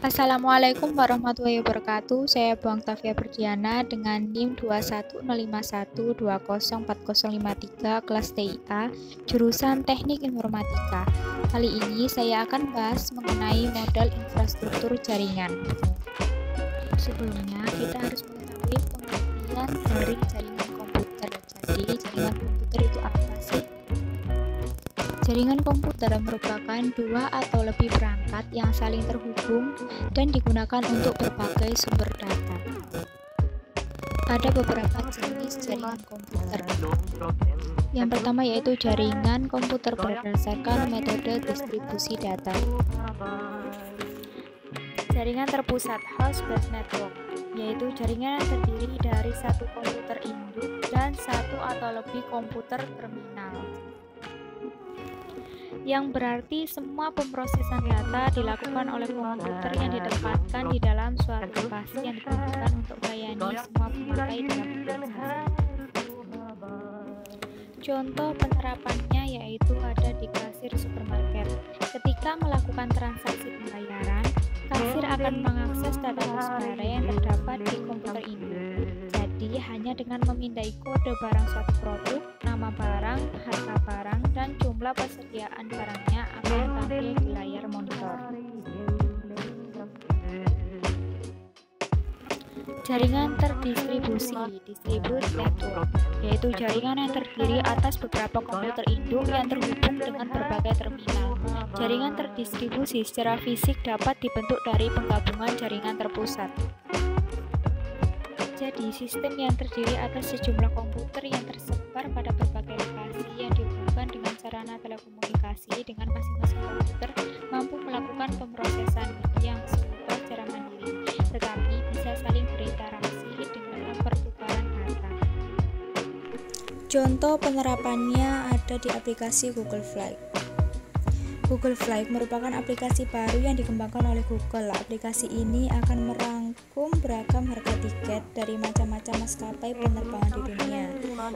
Assalamualaikum warahmatullahi wabarakatuh. Saya Bu Tavia Berdiana dengan NIM 21051204053 kelas TIA jurusan Teknik Informatika. Kali ini saya akan bahas mengenai model infrastruktur jaringan. Sebelumnya kita harus mengetahui pengertian dari jaringan komputer. Jadi jaringan komputer itu apa sih? Jaringan komputer merupakan dua atau lebih perangkat yang saling terhubung dan digunakan untuk berbagai sumber data. Ada beberapa jenis jaringan komputer. Yang pertama yaitu jaringan komputer berdasarkan metode distribusi data. Jaringan terpusat host-based network, yaitu jaringan yang terdiri dari satu komputer induk dan satu atau lebih komputer terminal, yang berarti semua pemrosesan data dilakukan oleh komputer yang ditempatkan di dalam suatu lokasi yang digunakan untuk melayani semua pemakai dalam organisasi. Contoh penerapannya yaitu ada di kasir supermarket. Ketika melakukan transaksi pembayaran, kasir akan mengakses data persaudaraan yang terdapat di komputer ini. Jadi hanya dengan memindai kode barang suatu produk, nama barang, harga barang, dan jumlah persediaan barangnya akan tampil di layar monitor. Jaringan terdistribusi (distributed network), yaitu jaringan yang terdiri atas beberapa komputer induk yang terhubung dengan berbagai terminal. Jaringan terdistribusi secara fisik dapat dibentuk dari penggabungan jaringan terpusat. Jadi, sistem yang terdiri atas sejumlah komputer yang tersebar pada berbagai lokasi yang dihubungkan dengan sarana telekomunikasi dengan masing-masing komputer mampu melakukan pemrosesan yang serupa secara mandiri, tetapi bisa saling berinteraksi dengan pertukaran data. Contoh penerapannya ada di aplikasi Google Flight. Google Flight merupakan aplikasi baru yang dikembangkan oleh Google. Aplikasi ini akan merangkum beragam harga tiket dari macam-macam maskapai penerbangan di dunia,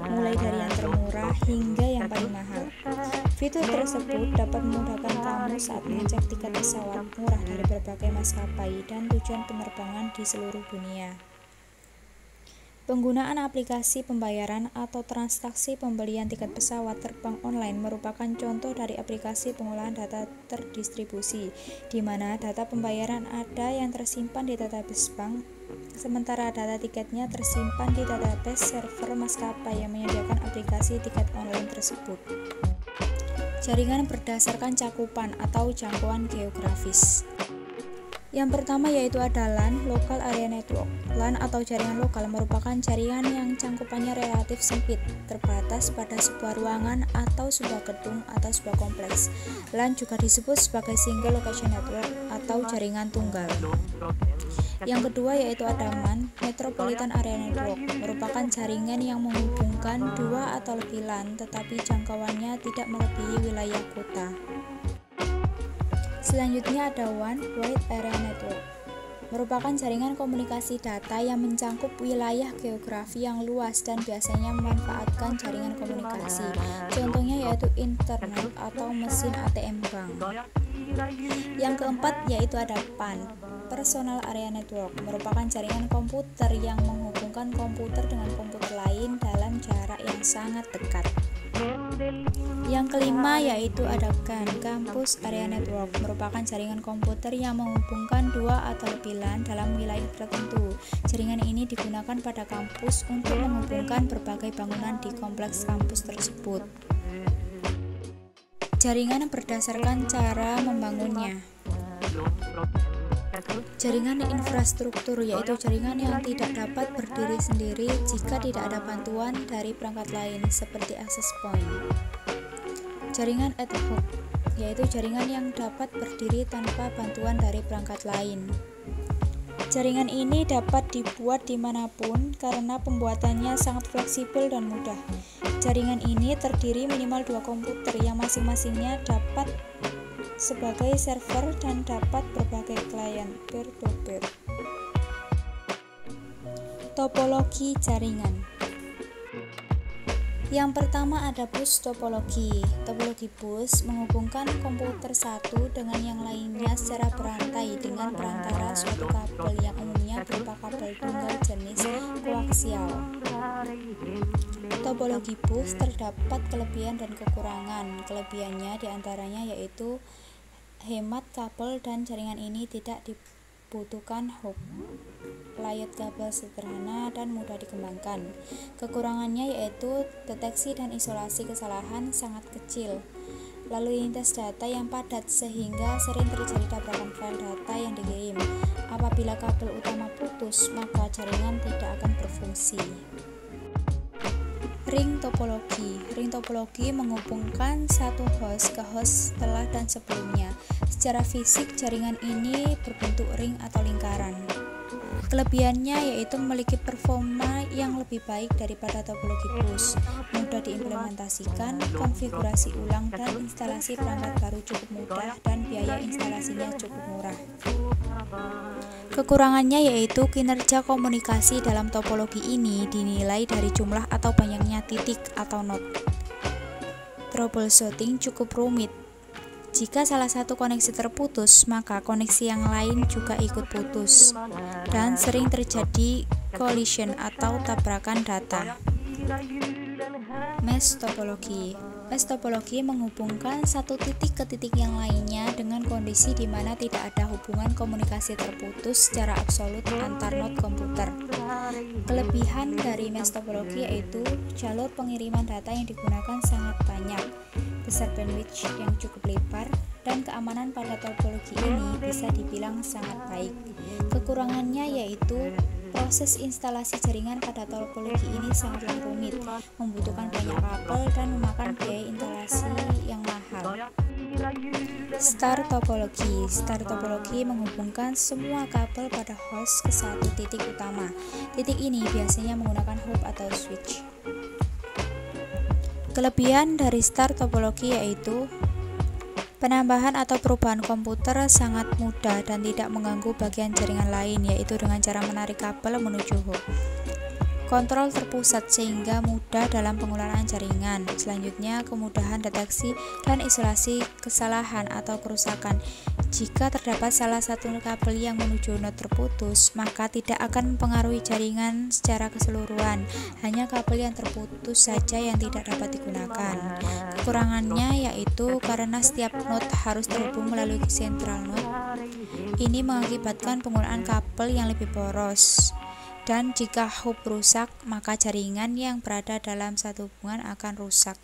mulai dari yang termurah hingga yang paling mahal. Fitur tersebut dapat memudahkan kamu saat mengecek tiket pesawat murah dari berbagai maskapai dan tujuan penerbangan di seluruh dunia. Penggunaan aplikasi pembayaran atau transaksi pembelian tiket pesawat terbang online merupakan contoh dari aplikasi pengolahan data terdistribusi, di mana data pembayaran ada yang tersimpan di database bank, sementara data tiketnya tersimpan di database server maskapai yang menyediakan aplikasi tiket online tersebut. Jaringan berdasarkan cakupan atau jangkauan geografis. Yang pertama yaitu ada LAN, Local Area Network. LAN atau jaringan lokal merupakan jaringan yang cangkupannya relatif sempit, terbatas pada sebuah ruangan atau sebuah gedung atau sebuah kompleks. LAN juga disebut sebagai Single Location Network atau jaringan tunggal. Yang kedua yaitu ada MAN, Metropolitan Area Network, merupakan jaringan yang menghubungkan dua atau lebih LAN, tetapi jangkauannya tidak melebihi wilayah kota. Selanjutnya ada WAN, Wide Area Network, merupakan jaringan komunikasi data yang mencakup wilayah geografi yang luas dan biasanya memanfaatkan jaringan komunikasi. Contohnya yaitu internet atau mesin ATM bank. Yang keempat yaitu ada PAN, Personal Area Network, merupakan jaringan komputer yang menghubungkan komputer dengan komputer lain dalam jarak yang sangat dekat. Yang kelima yaitu ada CAN, Campus Area Network, merupakan jaringan komputer yang menghubungkan dua atau lebih LAN dalam wilayah tertentu. Jaringan ini digunakan pada kampus untuk menghubungkan berbagai bangunan di kompleks kampus tersebut. Jaringan berdasarkan cara membangunnya. Jaringan infrastruktur yaitu jaringan yang tidak dapat berdiri sendiri jika tidak ada bantuan dari perangkat lain seperti access point. Jaringan ad hoc yaitu jaringan yang dapat berdiri tanpa bantuan dari perangkat lain. Jaringan ini dapat dibuat dimanapun karena pembuatannya sangat fleksibel dan mudah. Jaringan ini terdiri minimal dua komputer yang masing-masingnya dapat sebagai server dan dapat berbagai klien peer-to-peer. Topologi jaringan. Yang pertama ada bus topologi. Topologi bus menghubungkan komputer satu dengan yang lainnya secara berantai dengan perantara suatu kabel yang umumnya berupa kabel tunggal jenis koaksial. Topologi bus terdapat kelebihan dan kekurangan. Kelebihannya diantaranya yaitu hemat kabel dan jaringan ini tidak dibutuhkan hub. Layout kabel sederhana dan mudah dikembangkan. Kekurangannya yaitu deteksi dan isolasi kesalahan sangat kecil. Lalu lintas data yang padat sehingga sering terjadi tabrakan file data yang dikirim. Apabila kabel utama putus, maka jaringan tidak akan berfungsi. Ring topologi. Ring topologi menghubungkan satu host ke host setelah dan sebelumnya. Secara fisik, jaringan ini berbentuk ring atau lingkaran. Kelebihannya yaitu memiliki performa yang lebih baik daripada topologi bus, mudah diimplementasikan, konfigurasi ulang dan instalasi perangkat baru cukup mudah dan biaya instalasinya cukup murah. Kekurangannya yaitu kinerja komunikasi dalam topologi ini dinilai dari jumlah atau banyaknya titik atau node. Troubleshooting cukup rumit. Jika salah satu koneksi terputus, maka koneksi yang lain juga ikut putus, dan sering terjadi collision atau tabrakan data. Mesh topologi. Mesh topologi menghubungkan satu titik ke titik yang lainnya dengan kondisi di mana tidak ada hubungan komunikasi terputus secara absolut antar node komputer. Kelebihan dari mesh topologi yaitu jalur pengiriman data yang digunakan sangat banyak, besar bandwidth yang cukup lebar, dan keamanan pada topologi ini bisa dibilang sangat baik. Kekurangannya yaitu proses instalasi jaringan pada topologi ini sangatlah rumit, membutuhkan banyak kabel dan memakan biaya instalasi yang mahal. Star topologi. Star topologi menghubungkan semua kabel pada host ke satu titik utama. Titik ini biasanya menggunakan hub atau switch. Kelebihan dari star topologi yaitu penambahan atau perubahan komputer sangat mudah dan tidak mengganggu bagian jaringan lain, yaitu dengan cara menarik kabel menuju hub. Kontrol terpusat sehingga mudah dalam pengelolaan jaringan. Selanjutnya, kemudahan deteksi dan isolasi kesalahan atau kerusakan. Jika terdapat salah satu kabel yang menuju node terputus, maka tidak akan mempengaruhi jaringan secara keseluruhan. Hanya kabel yang terputus saja yang tidak dapat digunakan. Kekurangannya yaitu karena setiap node harus terhubung melalui central node. Ini mengakibatkan penggunaan kabel yang lebih boros. Dan jika hub rusak, maka jaringan yang berada dalam satu hubungan akan rusak.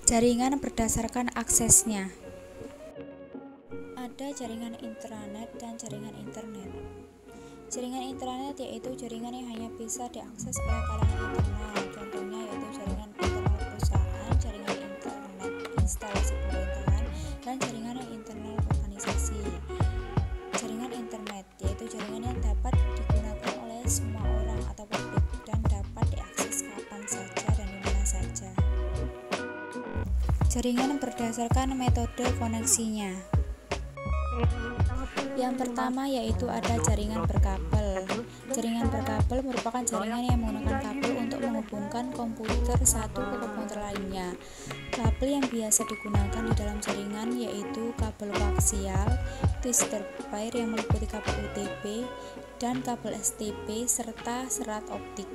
Jaringan berdasarkan aksesnya. Ada jaringan intranet dan jaringan internet. Jaringan intranet yaitu jaringan yang hanya bisa diakses oleh kalangan internal. Contohnya yaitu jaringan internal perusahaan, jaringan internet instalasi pemerintahan, dan jaringan yang internal organisasi. Jaringan internet yaitu jaringan yang dapat digunakan oleh semua orang atau publik dan dapat diakses kapan saja dan di mana saja. Jaringan berdasarkan metode koneksinya. Yang pertama yaitu ada jaringan berkabel. Jaringan berkabel merupakan jaringan yang menggunakan kabel untuk menghubungkan komputer satu ke komputer lainnya. Kabel yang biasa digunakan di dalam jaringan yaitu kabel koaksial, twisted pair yang meliputi kabel UTP, dan kabel STP serta serat optik.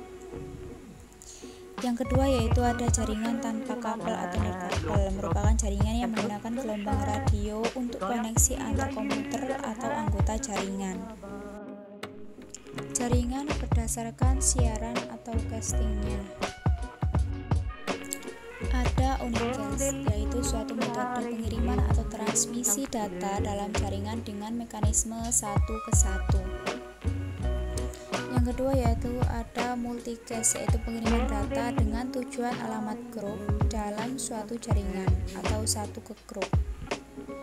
Yang kedua yaitu ada jaringan tanpa kabel atau nirkabel, merupakan jaringan yang menggunakan gelombang radio untuk koneksi antar komputer atau anggota jaringan. Jaringan berdasarkan siaran atau castingnya. Ada unicast, yaitu suatu metode pengiriman atau transmisi data dalam jaringan dengan mekanisme satu ke satu. Yang kedua yaitu ada multicast, yaitu pengiriman data dengan tujuan alamat grup dalam suatu jaringan atau satu ke grup.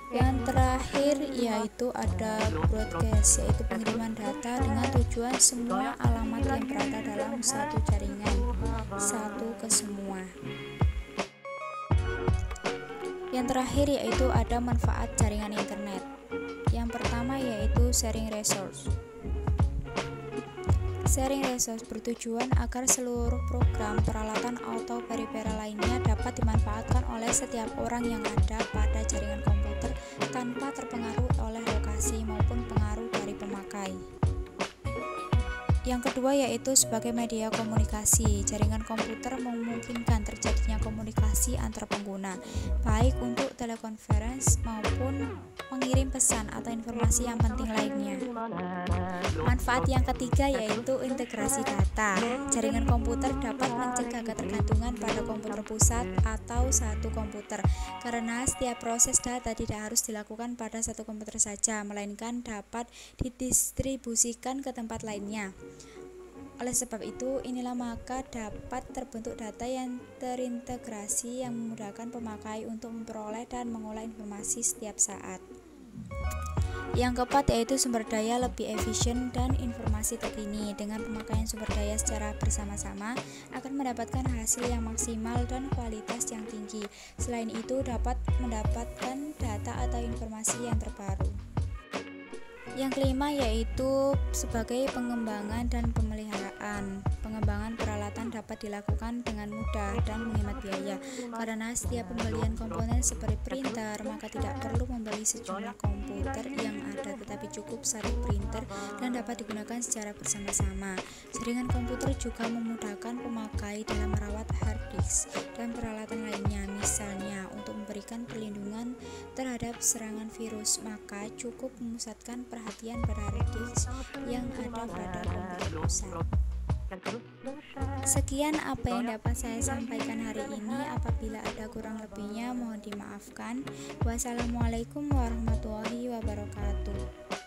Yang terakhir yaitu ada broadcast, yaitu pengiriman data dengan tujuan semua alamat yang berada dalam satu jaringan, satu ke semua. Yang terakhir yaitu ada manfaat jaringan internet. Yang pertama yaitu sharing resource. Sharing resource bertujuan agar seluruh program, peralatan, atau peripheral lainnya dapat dimanfaatkan oleh setiap orang yang ada pada jaringan komputer tanpa terpengaruh oleh lokasi maupun pengaruh dari pemakai. Yang kedua yaitu sebagai media komunikasi. Jaringan komputer memungkinkan terjadinya komunikasi antar pengguna, baik untuk telekonferensi maupun mengirim pesan atau informasi yang penting lainnya. Manfaat yang ketiga yaitu integrasi data. Jaringan komputer dapat mencegah ketergantungan pada komputer pusat atau satu komputer, karena setiap proses data tidak harus dilakukan pada satu komputer saja, melainkan dapat didistribusikan ke tempat lainnya. Oleh sebab itu, inilah maka dapat terbentuk data yang terintegrasi yang memudahkan pemakai untuk memperoleh dan mengolah informasi setiap saat. Yang keempat yaitu sumber daya lebih efisien dan informasi terkini. Dengan pemakaian sumber daya secara bersama-sama akan mendapatkan hasil yang maksimal dan kualitas yang tinggi. Selain itu dapat mendapatkan data atau informasi yang terbaru. Yang kelima yaitu sebagai pengembangan dan pemeliharaan. Pengembangan peralatan dapat dilakukan dengan mudah dan menghemat biaya, karena setiap pembelian komponen seperti printer, maka tidak perlu membeli sejumlah komputer yang ada, tetapi cukup satu printer dan dapat digunakan secara bersama-sama. Jaringan komputer juga memudahkan pemakai dalam merawat hard disk dan peralatan lainnya. Misalnya, untuk memberikan perlindungan terhadap serangan virus, maka cukup memusatkan perhatian pada hard disk yang ada pada komputer pusat. Sekian apa yang dapat saya sampaikan hari ini. Apabila ada kurang lebihnya mohon dimaafkan. Wassalamualaikum warahmatullahi wabarakatuh.